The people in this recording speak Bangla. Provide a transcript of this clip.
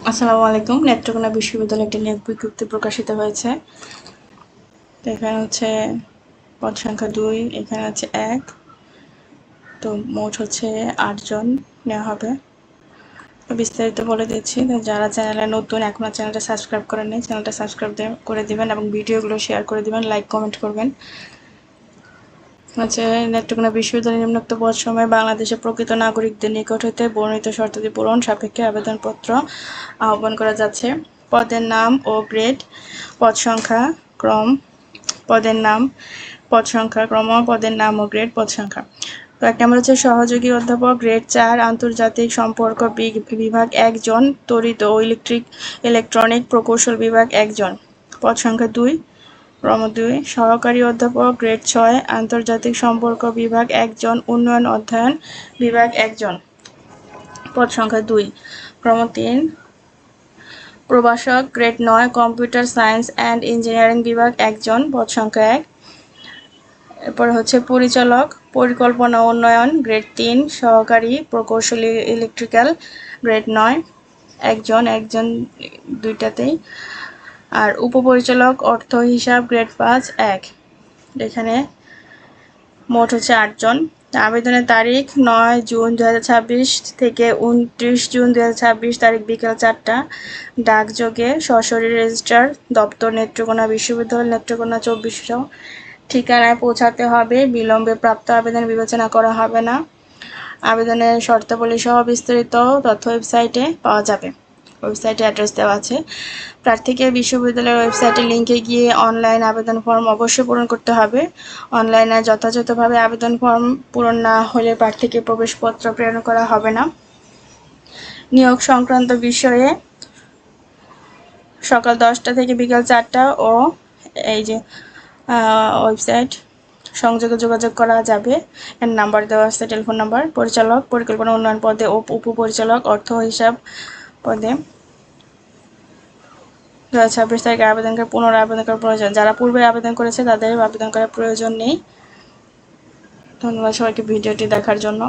আসসালামু আলাইকুম। নেত্রকোনা বিশ্ববিদ্যালয়ে একটি নিয়োগ বিজ্ঞপ্তি প্রকাশিত হয়েছে। তো এখানে হচ্ছে পদ সংখ্যা 2, এখানে হচ্ছে 1। তো মোট হচ্ছে 8 জন নেওয়া হবে। তো বিস্তারিত বলে দিচ্ছি। তো যারা চ্যানেলে নতুন, এখনো চ্যানেলটা সাবস্ক্রাইব করেননি, চ্যানেলটা সাবস্ক্রাইব করে দিবেন এবং ভিডিওগুলো শেয়ার করে দিবেন, লাইক কমেন্ট করবেন। হচ্ছে নেত্রকোনা বিশ্ববিদ্যালয়ের নিম্নোক্ত পদ সময়ে বাংলাদেশের প্রকৃত নাগরিকদের নিকট হইতে বর্ণিত শর্তাদি পূরণ সাপেক্ষে আবেদনপত্র আহ্বান করা যাচ্ছে। পদের নাম ও গ্রেড, পদ সংখ্যা, ক্রম, পদের নাম, পদ সংখ্যা, ক্রম, পদের নাম ও গ্রেড, পদ সংখ্যা। তো 1 নম্বর হচ্ছে সহযোগী অধ্যাপক, গ্রেড 4, আন্তর্জাতিক সম্পর্ক বিভাগ 1 জন, তড়িৎ ও ইলেকট্রনিক প্রকৌশল বিভাগ 1 জন। পদ সংখ্যা 2, ক্রম 2, সহকারী অধ্যাপক, গ্রেড 6, আন্তর্জাতিক সম্পর্ক বিভাগ 1 জন, উন্নয়ন অধ্যয়ন বিভাগ 1 জন। পদ সংখ্যা 2, ক্রম 3, প্রভাষক, grade 9, computer science and engineering বিভাগ 1 জন। পদ সংখ্যা 1। এরপর হচ্ছে পরিচালক, পরিকল্পনা উন্নয়ন, গ্রেড 3, সহকারী প্রকৌশলী ইলেকট্রিক্যাল, গ্রেড 9, 1 জন দুইটাতেই। আর উপপরিচালক অর্থ হিসাব, গ্রেড 5, 1। এখানে মোট হচ্ছে 8 জন। আবেদনের তারিখ 9 জুন 2026 থেকে 29 জুন 2026 তারিখ বিকেল 4টা। ডাকযোগে সশরীর রেজিস্ট্রার, দপ্তর নেত্রকোনা বিশ্ববিদ্যালয়, নেত্রকোনা 2400 ঠিকানায় পৌঁছাতে হবে। বিলম্বে প্রাপ্ত আবেদন বিবেচনা করা হবে না। আবেদনের শর্তাবলী সহ বিস্তারিত তথ্য ওয়েবসাইটে পাওয়া যাবে। ওয়েবসাইটে অ্যাড্রেস দেওয়া আছে। প্রার্থীকে বিশ্ববিদ্যালয়ের ওয়েবসাইটের লিঙ্কে গিয়ে অনলাইন আবেদন ফর্ম অবশ্যই পূরণ করতে হবে। অনলাইনে যথাযথভাবে আবেদন ফর্ম পূরণ না হলে প্রার্থীকে প্রবেশপত্র প্রেরণ করা হবে না। নিয়োগ সংক্রান্ত বিষয়ে সকাল 10টা থেকে বিকাল 4টা ও এই যে ওয়েবসাইট সংযোগে যোগাযোগ করা যাবে। এর নাম্বার দেওয়া আছে, টেলিফোন নাম্বার। পরিচালক, পরিকল্পনা উন্নয়ন পদে ও উপপরিচালক অর্থ হিসাব পদে 2026 তারিখে আবেদন করে পুনরায় আবেদন করার প্রয়োজন। যারা পূর্বে আবেদন করেছে তাদের আবেদন করার প্রয়োজন নেই। ধন্যবাদ সবাইকে ভিডিওটি দেখার জন্য।